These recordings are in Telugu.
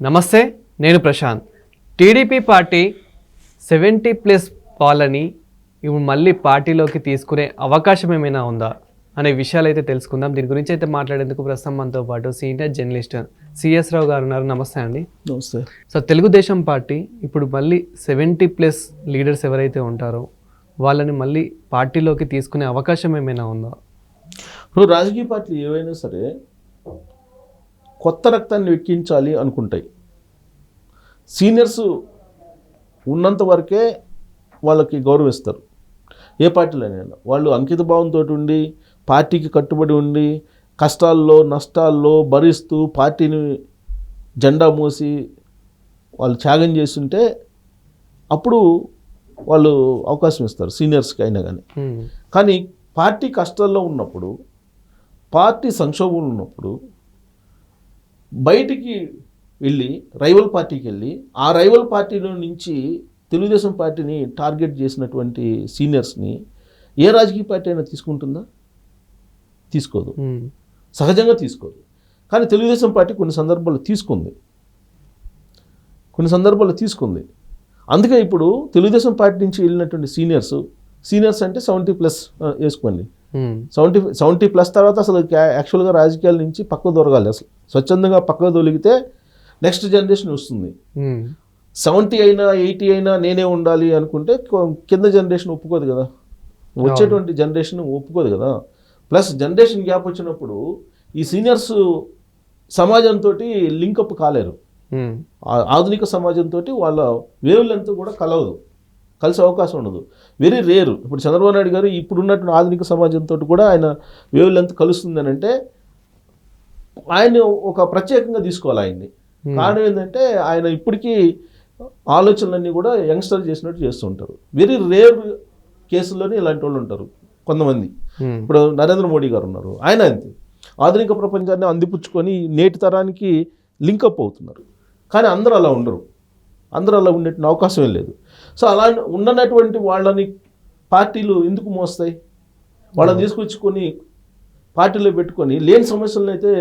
నమస్తే, నేను ప్రశాంత్. టీడీపీ పార్టీ 70+ వాళ్ళని ఇప్పుడు మళ్ళీ పార్టీలోకి తీసుకునే అవకాశం ఏమైనా ఉందా అనే విషయాలు అయితే తెలుసుకుందాం. దీని గురించి అయితే మాట్లాడేందుకు ప్రస్తుతం మనతో పాటు సీనియర్ జర్నలిస్ట్ సిఎస్ రావు గారు ఉన్నారు. నమస్తే అండి. నమస్తే. సో తెలుగుదేశం పార్టీ ఇప్పుడు మళ్ళీ 70+ లీడర్స్ ఎవరైతే ఉంటారో వాళ్ళని మళ్ళీ పార్టీలోకి తీసుకునే అవకాశం ఏమైనా ఉందా? ఇప్పుడు రాజకీయ పార్టీలు ఏవైనా సరే కొత్త రక్తాన్ని ఎక్కించాలి అనుకుంటాయి. సీనియర్స్ ఉన్నంత వరకే వాళ్ళకి గౌరవిస్తారు. ఏ పార్టీలోనైనా వాళ్ళు అంకిత భావంతో ఉండి పార్టీకి కట్టుబడి ఉండి కష్టాల్లో నష్టాల్లో భరిస్తూ పార్టీని జెండా మోసి వాళ్ళు త్యాగం చేస్తుంటే అప్పుడు వాళ్ళు అవకాశం ఇస్తారు సీనియర్స్కి అయినా కానీ. కానీ పార్టీ కష్టాల్లో ఉన్నప్పుడు, పార్టీ సంక్షోభంలో ఉన్నప్పుడు బయటికి వెళ్ళి రైవల్ పార్టీకి వెళ్ళి ఆ రైవల్ పార్టీలో నుంచి తెలుగుదేశం పార్టీని టార్గెట్ చేసినటువంటి సీనియర్స్ని ఏ రాజకీయ పార్టీ అయినా తీసుకుంటుందా? తీసుకోదు, సహజంగా తీసుకోదు. కానీ తెలుగుదేశం పార్టీ కొన్ని సందర్భాల్లో తీసుకుంది. అందుకే ఇప్పుడు తెలుగుదేశం పార్టీ నుంచి వెళ్ళినటువంటి సీనియర్స్ అంటే 70+ వేసుకోండి. 70+ తర్వాత అసలు యాక్చువల్గా రాజకీయాల నుంచి పక్కకు దొరకాలి. అసలు స్వచ్ఛందంగా పక్కకు దొరికితే నెక్స్ట్ జనరేషన్ వస్తుంది. 70 అయినా 80 అయినా నేనే ఉండాలి అనుకుంటే కింద జనరేషన్ ఒప్పుకోదు కదా, వచ్చేటువంటి జనరేషన్ ఒప్పుకోదు కదా. ప్లస్ జనరేషన్ గ్యాప్ వచ్చినప్పుడు ఈ సీనియర్స్ సమాజంతో లింకప్ కాలేరు. ఆధునిక సమాజంతో వాళ్ళ వేవ్ లెంత్ కూడా కలిసే అవకాశం ఉండదు. వెరీ రేరు. ఇప్పుడు చంద్రబాబు నాయుడు గారు ఇప్పుడున్నటువంటి ఆధునిక సమాజంతో కూడా ఆయన వేవ్ లెంత్ కలుస్తుందని అంటే ఆయన ఒక ప్రత్యేకంగా తీసుకోవాలి ఆయన్ని. కారణం ఏంటంటే ఆయన ఇప్పటికీ ఆలోచనలన్నీ కూడా యంగ్స్టర్ చేసినట్టు చేస్తుంటారు. వెరీ రేర్ కేసుల్లోనే ఇలాంటి వాళ్ళు ఉంటారు కొంతమంది. ఇప్పుడు నరేంద్ర మోడీ గారు ఉన్నారు, ఆయన అంతే ఆధునిక ప్రపంచాన్ని అందిపుచ్చుకొని నేటి తరానికి లింకప్ అవుతున్నారు. కానీ అందరూ అలా ఉండరు, అందరూ అలా ఉండేటువంటి అవకాశం లేదు. సో అలా ఉండనటువంటి వాళ్ళని పార్టీలు ఎందుకు మోస్తాయి? వాళ్ళని తీసుకొచ్చుకొని పార్టీలో పెట్టుకొని లేని సమస్యలను అయితే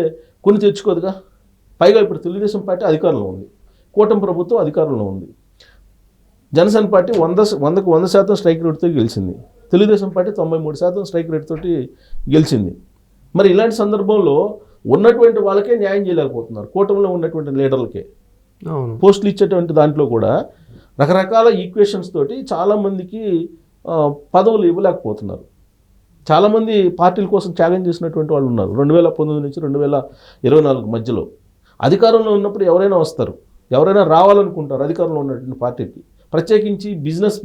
కొని తెచ్చుకోదుగా. పైగా ఇప్పుడు తెలుగుదేశం పార్టీ అధికారంలో ఉంది, కూటమి ప్రభుత్వం అధికారంలో ఉంది. జనసేన పార్టీ 100% స్ట్రైక్ రేట్తో గెలిచింది, తెలుగుదేశం పార్టీ 93% స్ట్రైక్ రేట్ తోటి గెలిచింది. మరి ఇలాంటి సందర్భంలో ఉన్నటువంటి వాళ్ళకే న్యాయం చేయలేకపోతున్నారు. కూటమిలో ఉన్నటువంటి లీడర్లకే పోస్టులు ఇచ్చేటువంటి దాంట్లో కూడా రకరకాల ఈక్వేషన్స్ తోటి చాలామందికి పదవులు ఇవ్వలేకపోతున్నారు. చాలామంది పార్టీల కోసం త్యాగం చేసినటువంటి వాళ్ళు ఉన్నారు. 2019 నుంచి 2024 మధ్యలో అధికారంలో ఉన్నప్పుడు ఎవరైనా వస్తారు, ఎవరైనా రావాలనుకుంటారు అధికారంలో ఉన్నటువంటి పార్టీకి. ప్రత్యేకించి బిజినెస్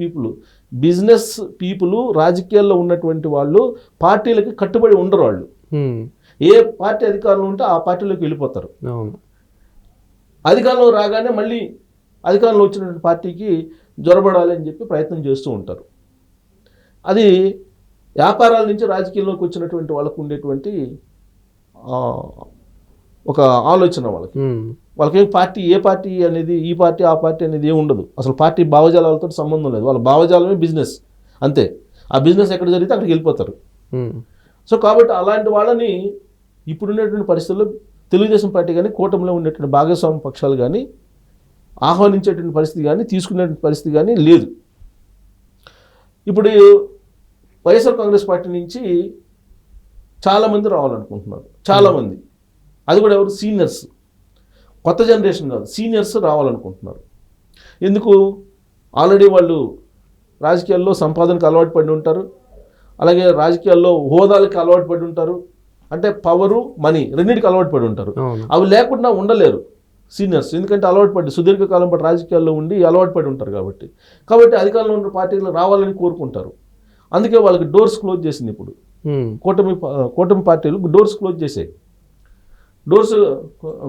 పీపుల్ రాజకీయాల్లో ఉన్నటువంటి వాళ్ళు పార్టీలకి కట్టుబడి ఉండరు. వాళ్ళు ఏ పార్టీ అధికారంలో ఉంటే ఆ పార్టీలోకి వెళ్ళిపోతారు. అధికారంలో రాగానే మళ్ళీ అధికారంలో వచ్చినటువంటి పార్టీకి జొరబడాలి అని చెప్పి ప్రయత్నం చేస్తూ ఉంటారు. అది వ్యాపారాల నుంచి రాజకీయాల్లోకి వచ్చినటువంటి వాళ్ళకు ఉండేటువంటి ఒక ఆలోచన. వాళ్ళకేం ఏ పార్టీ అనేది ఈ పార్టీ ఆ పార్టీ అనేది ఏమి ఉండదు. అసలు పార్టీ భావజాలాలతో సంబంధం లేదు. వాళ్ళ భావజాలమే బిజినెస్, అంతే. ఆ బిజినెస్ ఎక్కడ జరిగితే అక్కడికి వెళ్ళిపోతారు. సో కాబట్టి అలాంటి వాళ్ళని ఇప్పుడున్నటువంటి పరిస్థితుల్లో తెలుగుదేశం పార్టీ కానీ కూటమిలో ఉండేటువంటి భాగస్వామ్య పక్షాలు కానీ ఆహ్వానించేటువంటి పరిస్థితి కానీ తీసుకునేటువంటి పరిస్థితి కానీ లేదు. ఇప్పుడు వైఎస్ఆర్ కాంగ్రెస్ పార్టీ నుంచి చాలామంది రావాలనుకుంటున్నారు, చాలామంది. అది కూడా ఎవరు? సీనియర్స్, కొత్త జనరేషన్ కాదు, సీనియర్స్ రావాలనుకుంటున్నారు. ఎందుకు? ఆల్రెడీ వాళ్ళు రాజకీయాల్లో సంపాదనకు అలవాటు పడి ఉంటారు, అలాగే రాజకీయాల్లో హోదాలకి అలవాటు పడి ఉంటారు. అంటే పవరు మనీ రెండింటికి అలవాటు పడి ఉంటారు. అవి లేకుండా ఉండలేరు సీనియర్స్. ఎందుకంటే అలవాటు పడి సుదీర్ఘకాలం పాటు రాజకీయాల్లో ఉండి అలవాటు పడి ఉంటారు. కాబట్టి అధికారంలో ఉన్న పార్టీలు రావాలని కోరుకుంటారు. అందుకే వాళ్ళకి డోర్స్ క్లోజ్ చేసింది. ఇప్పుడు కూటమి పార్టీలు డోర్స్ క్లోజ్ చేసాయి. డోర్స్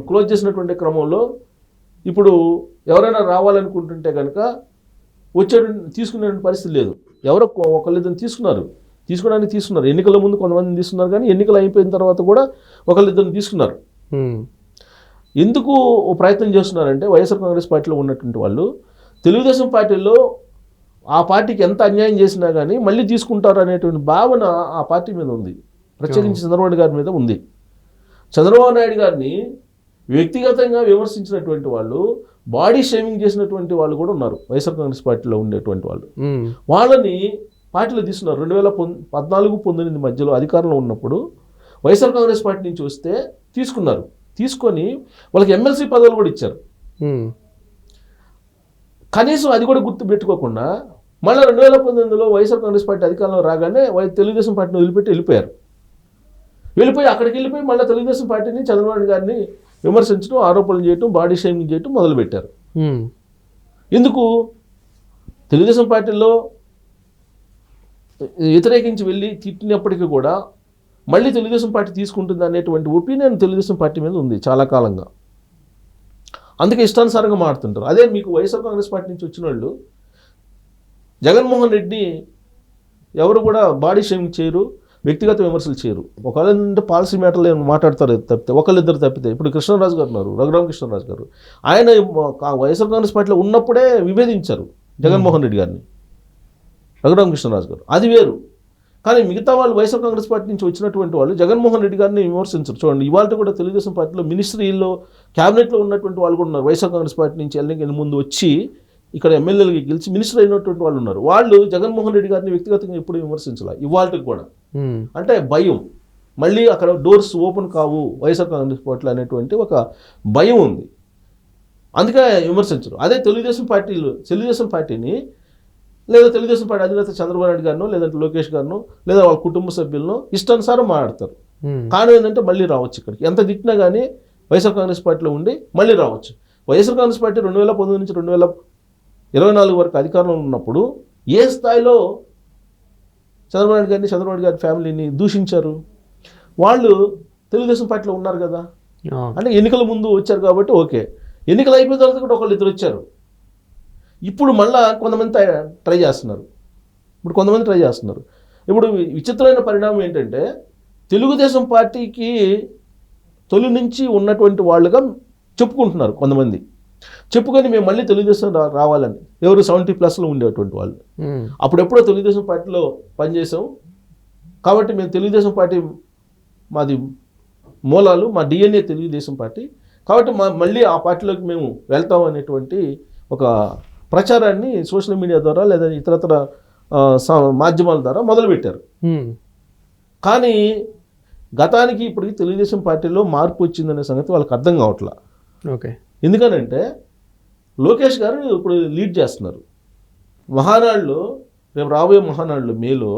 క్లోజ్ చేసినటువంటి క్రమంలో ఇప్పుడు ఎవరైనా రావాలనుకుంటుంటే కనుక తీసుకునే పరిస్థితి లేదు. ఎవరో ఒకళ్ళిద్దరు తీసుకోవడానికి ఎన్నికల ముందు కొంతమందిని తీసుకున్నారు, కానీ ఎన్నికలు అయిపోయిన తర్వాత కూడా ఒకళ్ళిద్దరిని తీసుకున్నారు. ఎందుకు ప్రయత్నం చేస్తున్నారంటే వైఎస్ఆర్ కాంగ్రెస్ పార్టీలో ఉన్నటువంటి వాళ్ళు తెలుగుదేశం పార్టీలో ఆ పార్టీకి ఎంత అన్యాయం చేసినా కానీ మళ్ళీ తీసుకుంటారు అనేటువంటి భావన ఆ పార్టీ మీద ఉంది. ప్రత్యేకించి చంద్రబాబు గారి మీద ఉంది. చంద్రబాబు నాయుడు గారిని వ్యక్తిగతంగా విమర్శించినటువంటి వాళ్ళు, బాడీ షేమింగ్ చేసినటువంటి వాళ్ళు కూడా ఉన్నారు వైఎస్ఆర్ కాంగ్రెస్ పార్టీలో ఉండేటువంటి వాళ్ళు. వాళ్ళని పార్టీలో తీసుకున్నారు. 2014-19 మధ్యలో అధికారంలో ఉన్నప్పుడు వైఎస్ఆర్ కాంగ్రెస్ పార్టీ నుంచి వస్తే తీసుకున్నారు. తీసుకొని వాళ్ళకి ఎమ్మెల్సీ పదవులు కూడా ఇచ్చారు. కనీసం అది కూడా గుర్తు పెట్టుకోకుండా మళ్ళీ 2019లో వైఎస్ఆర్ కాంగ్రెస్ పార్టీ అధికారంలో రాగానే తెలుగుదేశం పార్టీని వదిలిపెట్టి వెళ్ళిపోయి అక్కడికి వెళ్ళిపోయి మళ్ళీ తెలుగుదేశం పార్టీని చంద్రబాబు నాయుడు గారిని విమర్శించడం, ఆరోపణలు చేయటం, బాడీ షేమింగ్ చేయటం మొదలుపెట్టారు. ఎందుకు? తెలుగుదేశం పార్టీలో వ్యతిరేకించి వెళ్ళి తిట్టినప్పటికీ కూడా మళ్ళీ తెలుగుదేశం పార్టీ తీసుకుంటుంది అనేటువంటి ఒపీనియన్ తెలుగుదేశం పార్టీ మీద ఉంది చాలా కాలంగా. అందుకే ఇష్టానుసారంగా మాడుతుంటారు. అదే మీకు వైఎస్ఆర్ కాంగ్రెస్ పార్టీ నుంచి వచ్చిన వాళ్ళు జగన్మోహన్ రెడ్డి ఎవరు కూడా బాడీ షేమింగ్ చేయరు, వ్యక్తిగత విమర్శలు చేయరు. ఒకవేళ ఏంటంటే పాలసీ మ్యాటర్లు ఏమైనా మాట్లాడతారు తప్పితే, ఒకళ్ళిద్దరు తప్పితే. ఇప్పుడు కృష్ణరాజు గారు ఉన్నారు, రఘురామకృష్ణరాజు గారు, ఆయన వైఎస్ఆర్ కాంగ్రెస్ పార్టీలో ఉన్నప్పుడే విభేదించారు జగన్మోహన్ రెడ్డి గారిని, రఘురామకృష్ణరాజు గారు. అది వేరు. కానీ మిగతా వాళ్ళు వైఎస్ఆర్ కాంగ్రెస్ పార్టీ నుంచి వచ్చినటువంటి వాళ్ళు జగన్మోహన్ రెడ్డి గారిని విమర్శించరు. చూడండి, ఇవాళ కూడా తెలుగుదేశం పార్టీలో మినిస్ట్రీలో, క్యాబినెట్లో ఉన్నటువంటి వాళ్ళు కూడా ఉన్నారు. వైఎస్ఆర్ కాంగ్రెస్ పార్టీ నుంచి ఎన్నికల ముందు వచ్చి ఇక్కడ ఎమ్మెల్యేలకి గెలిచి మినిస్టర్ అయినటువంటి వాళ్ళు ఉన్నారు. వాళ్ళు జగన్మోహన్ రెడ్డి గారిని వ్యక్తిగతంగా ఎప్పుడు విమర్శించాలి. ఇవాళకి కూడా అంటే భయం, మళ్ళీ అక్కడ డోర్స్ ఓపెన్ కావు వైఎస్ఆర్ కాంగ్రెస్ పార్టీలో అనేటువంటి ఒక భయం ఉంది. అందుకే విమర్శించరు. అదే తెలుగుదేశం పార్టీని లేదా తెలుగుదేశం పార్టీ అధినేత చంద్రబాబు నాయుడు గారినో, లేదంటే లోకేష్ గారినో, లేదా వాళ్ళ కుటుంబ సభ్యులను ఇష్టానుసారం మాట్లాడతారు. కారణం ఏంటంటే మళ్ళీ రావచ్చు ఇక్కడికి. ఎంత తిట్టినా కానీ వైఎస్ఆర్ కాంగ్రెస్ పార్టీలో ఉండి మళ్ళీ రావచ్చు. వైఎస్ఆర్ కాంగ్రెస్ పార్టీ 2019 నుంచి 2024 వరకు అధికారంలో ఉన్నప్పుడు ఏ స్థాయిలో చంద్రబాబు నాయుడు గారిని, చంద్రబాబు నాయుడు గారి ఫ్యామిలీని దూషించారు. వాళ్ళు తెలుగుదేశం పార్టీలో ఉన్నారు కదా, అంటే ఎన్నికల ముందు వచ్చారు కాబట్టి ఓకే. ఎన్నికలు అయిపోయిన తర్వాత కూడా ఒకళ్ళు ఇద్దరు వచ్చారు. ఇప్పుడు మళ్ళా కొంతమంది ట్రై చేస్తున్నారు. ఇప్పుడు విచిత్రమైన పరిణామం ఏంటంటే తెలుగుదేశం పార్టీకి తొలి నుంచి ఉన్నటువంటి వాళ్ళుగా చెప్పుకుంటున్నారు కొంతమంది. చెప్పుకొని మేము మళ్ళీ తెలుగుదేశం రావాలని, ఎవరు 70+ ఉండేటువంటి వాళ్ళు. అప్పుడెప్పుడో తెలుగుదేశం పార్టీలో పనిచేసాం కాబట్టి మేము తెలుగుదేశం పార్టీ, మాది మూలాలు, మా DNA తెలుగుదేశం పార్టీ కాబట్టి మళ్ళీ ఆ పార్టీలోకి మేము వెళ్తాం అనేటువంటి ఒక ప్రచారాన్ని సోషల్ మీడియా ద్వారా లేదా ఇతరత్ర మాధ్యమాల ద్వారా మొదలుపెట్టారు. కానీ గతానికి ఇప్పటికి తెలుగుదేశం పార్టీలో మార్పు వచ్చిందనే సంగతి వాళ్ళకి అర్థం కావట్లా. ఓకే. ఎందుకనంటే లోకేష్ గారు ఇప్పుడు లీడ్ చేస్తున్నారు. మహానాడులో, రేపు రాబోయే మహానాడులో, మేలో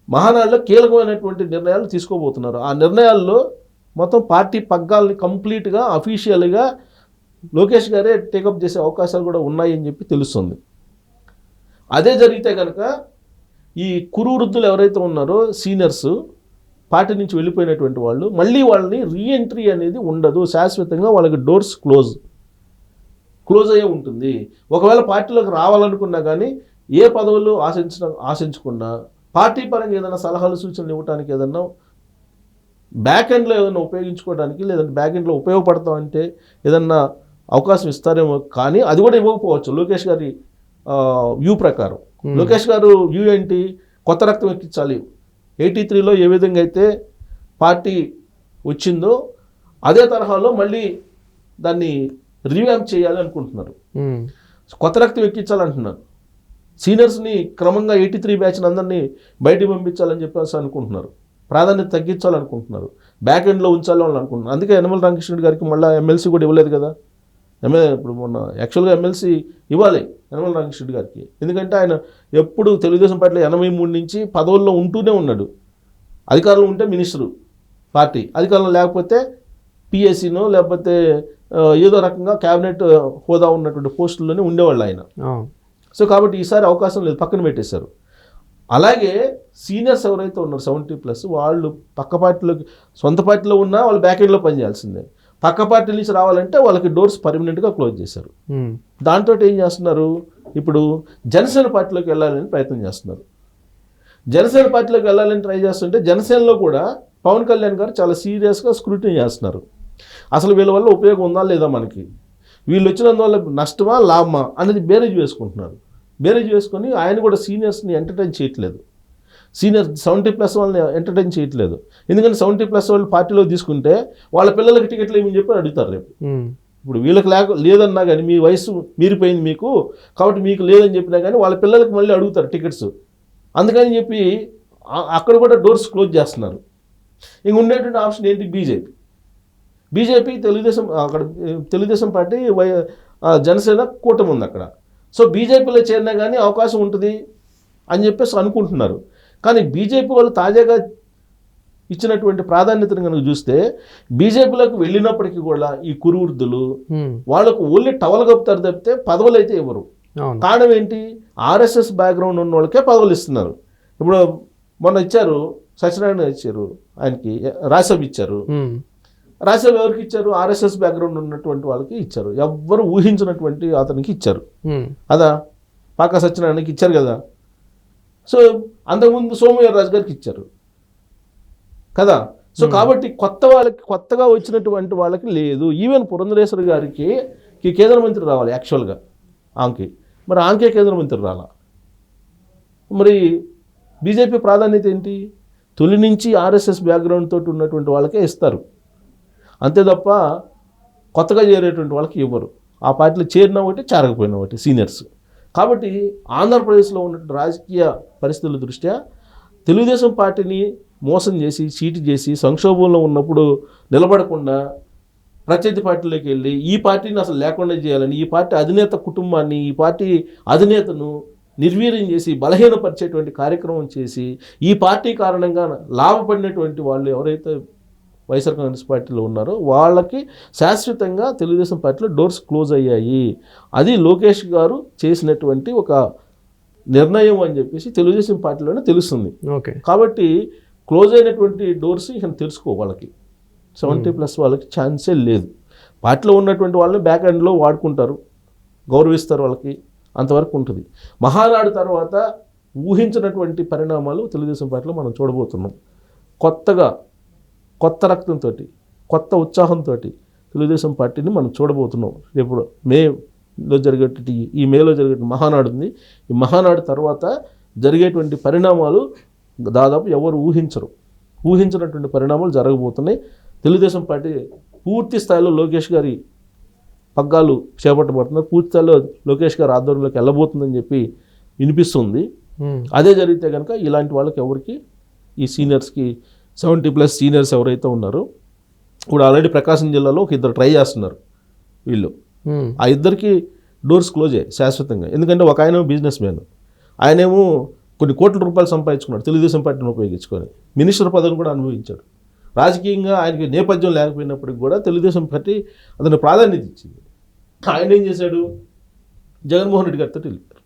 మహానాడులో కీలకమైనటువంటి నిర్ణయాలు తీసుకోబోతున్నారు. ఆ నిర్ణయాల్లో మొత్తం పార్టీ పగ్గాల్ని కంప్లీట్గా అఫీషియల్గా లోకేష్ గారే టేకప్ చేసే అవకాశాలు కూడా ఉన్నాయని చెప్పి తెలుస్తుంది. అదే జరిగితే కనుక ఈ కురు వృద్ధులు ఎవరైతే ఉన్నారో సీనియర్స్, పార్టీ నుంచి వెళ్ళిపోయినటువంటి వాళ్ళు, మళ్ళీ వాళ్ళని రీఎంట్రీ అనేది ఉండదు. శాశ్వతంగా వాళ్ళకి డోర్స్ క్లోజ్ అయ్యే ఉంటుంది. ఒకవేళ పార్టీలోకి రావాలనుకున్నా కానీ ఏ పదవులు ఆశించకుండా పార్టీ పరంగా ఏదైనా సలహాలు సూచనలు ఇవ్వడానికి, ఏదన్నా బ్యాక్ ఎండ్లో ఏదైనా ఉపయోగించుకోవడానికి, లేదంటే బ్యాక్ ఎండ్లో ఉపయోగపడతామంటే ఏదన్నా అవకాశం ఇస్తారేమో. కానీ అది కూడా ఇవ్వకపోవచ్చు లోకేష్ గారి వ్యూ ప్రకారం. లోకేష్ గారు వ్యూ ఏంటి? కొత్త రక్తం ఎక్కించాలి. 83లో ఏ విధంగా అయితే పార్టీ వచ్చిందో అదే తరహాలో మళ్ళీ దాన్ని రివ్యాంప్ చేయాలి అనుకుంటున్నారు. కొత్త రక్తం ఎక్కించాలంటున్నారు. సీనియర్స్ని క్రమంగా 83 బ్యాచ్ని అందరినీ బయటికి పంపించాలని చెప్పేసి అనుకుంటున్నారు. ప్రాధాన్యత తగ్గించాలనుకుంటున్నారు. బ్యాక్ ఎండ్లో ఉంచాలని అనుకుంటున్నారు. అందుకే యనమల రామకృష్ణ గారికి మళ్ళీ ఎమ్మెల్సీ కూడా ఇవ్వలేదు కదా. ఇప్పుడు మొన్న యాక్చువల్గా ఎమ్మెల్సీ ఇవ్వాలి యనమల రామకృష్ణ గారికి. ఎందుకంటే ఆయన ఎప్పుడు తెలుగుదేశం పార్టీలో 83 నుంచి పదవుల్లో ఉంటూనే ఉన్నాడు. అధికారంలో ఉంటే మినిస్టరు పార్టీ, అధికారంలో లేకపోతే పిఎస్సీనో లేకపోతే ఏదో రకంగా క్యాబినెట్ హోదా ఉన్నటువంటి పోస్టుల్లోనే ఉండేవాళ్ళు ఆయన. సో కాబట్టి ఈసారి అవకాశం లేదు, పక్కన పెట్టేశారు. అలాగే సీనియర్స్ ఎవరైతే ఉన్నారు 70+ వాళ్ళు పక్క పార్టీలోకి, సొంత పార్టీలో ఉన్నా వాళ్ళు బ్యాక్ ఎండ్లో పనిచేయాల్సిందే. పక్క పార్టీ నుంచి రావాలంటే వాళ్ళకి డోర్స్ పర్మనెంట్గా క్లోజ్ చేశారు. దాంతో ఏం చేస్తున్నారు, ఇప్పుడు జనసేన పార్టీలోకి వెళ్ళాలని ప్రయత్నం చేస్తున్నారు. జనసేన పార్టీలోకి వెళ్ళాలని ట్రై చేస్తుంటే జనసేనలో కూడా పవన్ కళ్యాణ్ గారు చాలా సీరియస్గా స్క్రూటినీ చేస్తున్నారు. అసలు వీళ్ళ వల్ల ఉపయోగం ఉందా లేదా, మనకి వీళ్ళు వచ్చినందువల్ల నష్టమా లాభమా అనేది బేరేజ్ వేసుకుంటున్నారు. బేరేజ్ వేసుకొని ఆయన కూడా సీనియర్స్ని ఎంటర్టైన్ చేయట్లేదు. సీనియర్ 70+ వాళ్ళని ఎంటర్టైన్ చేయట్లేదు. ఎందుకంటే 70+ వాళ్ళు పార్టీలో తీసుకుంటే వాళ్ళ పిల్లలకి టికెట్లు ఏమని చెప్పి అడుగుతారు రేపు. ఇప్పుడు వీళ్ళకి లేదన్నా కానీ మీ వయసు మీరిపోయింది మీకు, కాబట్టి మీకు లేదని చెప్పినా కానీ వాళ్ళ పిల్లలకి మళ్ళీ అడుగుతారు టికెట్స్. అందుకని చెప్పి అక్కడ కూడా డోర్స్ క్లోజ్ చేస్తున్నారు. ఇంక ఉండేటువంటి ఆప్షన్ ఏంటి? బీజేపీ తెలుగుదేశం పార్టీ జనసేన కూటమి ఉంది అక్కడ. సో బీజేపీలో చేరినా కానీ అవకాశం ఉంటుంది అని చెప్పేసి అనుకుంటున్నారు. కానీ బీజేపీ వాళ్ళు తాజాగా ఇచ్చినటువంటి ప్రాధాన్యతను కనుక చూస్తే బీజేపీలోకి వెళ్ళినప్పటికీ కూడా ఈ కురువృద్ధులు వాళ్ళకు ఓన్లీ టవల్ కప్పుతారు తప్పితే పదవులు అయితే ఇవ్వరు. కారణం ఏంటి? ఆర్ఎస్ఎస్ బ్యాక్గ్రౌండ్ ఉన్న వాళ్ళకే పదవులు ఇస్తున్నారు. ఇప్పుడు మొన్న ఇచ్చారు, సత్యనారాయణ ఇచ్చారు, ఆయనకి రాజ్యసభ ఇచ్చారు. రాజ్యసభ ఎవరికి ఇచ్చారు? ఆర్ఎస్ఎస్ బ్యాక్గ్రౌండ్ ఉన్నటువంటి వాళ్ళకి ఇచ్చారు. ఎవ్వరు ఊహించినటువంటి అతనికి ఇచ్చారు. అదా పాకా సత్యనారాయణకి ఇచ్చారు కదా. సో అంతకుముందు సోమవీర్రాజు గారికి ఇచ్చారు కదా. సో కాబట్టి కొత్తగా వచ్చినటువంటి వాళ్ళకి లేదు. ఈవెన్ పురంధరేశ్వరి గారికి కేంద్ర మంత్రి రావాలి యాక్చువల్గా మరి ఆంకే కేంద్ర మంత్రి రాలా. మరి బీజేపీ ప్రాధాన్యత ఏంటి? తొలి నుంచి ఆర్ఎస్ఎస్ బ్యాక్గ్రౌండ్ తోటి ఉన్నటువంటి వాళ్ళకే ఇస్తారు, అంతే తప్ప కొత్తగా చేరేటువంటి వాళ్ళకి ఇవ్వరు. ఆ పార్టీలో చేరిన ఒకటి, చేరకపోయిన ఒకటి సీనియర్స్. కాబట్టి ఆంధ్రప్రదేశ్లో ఉన్నటువంటి రాజకీయ పరిస్థితుల దృష్ట్యా తెలుగుదేశం పార్టీని మోసం చేసి చీటి చేసి సంక్షోభంలో ఉన్నప్పుడు నిలబడకుండా ప్రత్యర్థి పార్టీలోకి వెళ్ళి ఈ పార్టీని అసలు లేకుండా చేయాలని, ఈ పార్టీ అధినేత కుటుంబాన్ని, ఈ పార్టీ అధినేతను నిర్వీర్యం చేసి బలహీనపరిచేటువంటి కార్యక్రమం చేసి ఈ పార్టీ కారణంగా లాభపడినటువంటి వాళ్ళు ఎవరైతే వైఎస్ఆర్ కాంగ్రెస్ పార్టీలో ఉన్నారో వాళ్ళకి శాశ్వతంగా తెలుగుదేశం పార్టీలో డోర్స్ క్లోజ్ అయ్యాయి. అది లోకేష్ గారు చేసినటువంటి ఒక నిర్ణయం అని చెప్పేసి తెలుగుదేశం పార్టీలోనే తెలుస్తుంది. కాబట్టి క్లోజ్ అయినటువంటి డోర్స్ ఇక తెలుసుకో వాళ్ళకి 70+ వాళ్ళకి ఛాన్సే లేదు. పార్టీలో ఉన్నటువంటి వాళ్ళని బ్యాక్ ఎండ్లో వాడుకుంటారు, గౌరవిస్తారు, వాళ్ళకి అంతవరకు ఉంటుంది. మహానాడు తర్వాత ఊహించినటువంటి పరిణామాలు తెలుగుదేశం పార్టీలో మనం చూడబోతున్నాం. కొత్త రక్తంతో, కొత్త ఉత్సాహంతో తెలుగుదేశం పార్టీని మనం చూడబోతున్నాం. రేపు మేలో జరిగే మహానాడు ఉంది. ఈ మహానాడు తర్వాత జరిగేటువంటి పరిణామాలు దాదాపు ఎవరు ఊహించినటువంటి పరిణామాలు జరగబోతున్నాయి. తెలుగుదేశం పార్టీ పూర్తి స్థాయిలో లోకేష్ గారి పగ్గాలు చేపట్టబడుతున్నారు. పూర్తి స్థాయిలో లోకేష్ గారి ఆధ్వర్యంలోకి వెళ్ళబోతుందని చెప్పి వినిపిస్తుంది. అదే జరిగితే కనుక ఇలాంటి వాళ్ళకి ఎవరికి ఈ సీనియర్స్కి 70+ సీనియర్స్ ఎవరైతే ఉన్నారో, ఇప్పుడు ఆల్రెడీ ప్రకాశం జిల్లాలో ఒక ఇద్దరు ట్రై చేస్తున్నారు వీళ్ళు. ఆ ఇద్దరికి డోర్స్ క్లోజ్ అయ్యాయి శాశ్వతంగా. ఎందుకంటే ఒక ఆయన బిజినెస్ మ్యాన్, ఆయనేమో కొన్ని కోట్ల రూపాయలు సంపాదించుకున్నాడు తెలుగుదేశం పార్టీని ఉపయోగించుకొని, మినిస్టర్ పదవిని కూడా అనుభవించాడు. రాజకీయంగా ఆయనకి నేపథ్యం లేకపోయినప్పటికి కూడా తెలుగుదేశం పార్టీ అతను ప్రాధాన్యత ఇచ్చింది. ఆయన ఏం చేశాడు? జగన్మోహన్ రెడ్డి గారితో వెళ్ళారు.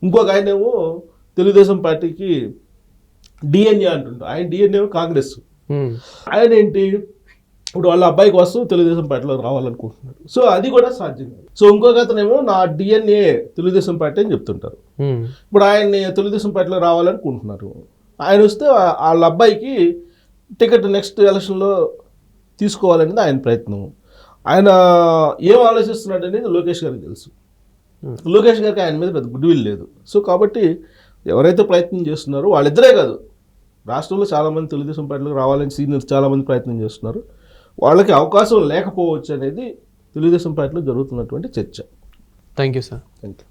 ఇంకొక ఆయనేమో తెలుగుదేశం పార్టీకి డిఎన్ఏ అంటుంటారు, ఆయన డిఎన్ఏ కాంగ్రెస్. ఆయన ఏంటి ఇప్పుడు వాళ్ళ అబ్బాయి కోసం తెలుగుదేశం పార్టీలో రావాలనుకుంటున్నాడు. సో అది కూడా సాధ్యం కాదు. సో ఇంకొక అతనేమో నా డిఎన్ఏ తెలుగుదేశం పార్టీ అని చెప్తుంటారు. ఇప్పుడు ఆయన్ని తెలుగుదేశం పార్టీలో రావాలనుకుంటున్నారు. ఆయన వస్తే వాళ్ళ అబ్బాయికి టికెట్ నెక్స్ట్ ఎలక్షన్లో తీసుకోవాలనేది ఆయన ప్రయత్నం. ఆయన ఏం ఆలోచిస్తున్నాడు అనేది లోకేష్ గారికి తెలుసు. లోకేష్ గారికి ఆయన మీద పెద్ద గుడ్విల్ లేదు. సో కాబట్టి ఎవరైతే ప్రయత్నం చేస్తున్నారో వాళ్ళిద్దరే కాదు, రాష్ట్రంలో చాలామంది తెలుగుదేశం పార్టీలోకి రావాలని సీనియర్స్ చాలామంది ప్రయత్నం చేస్తున్నారు. వాళ్ళకి అవకాశం లేకపోవచ్చు అనేది తెలుగుదేశం పార్టీలో జరుగుతున్నటువంటి చర్చ. Thank you sir. Thank you.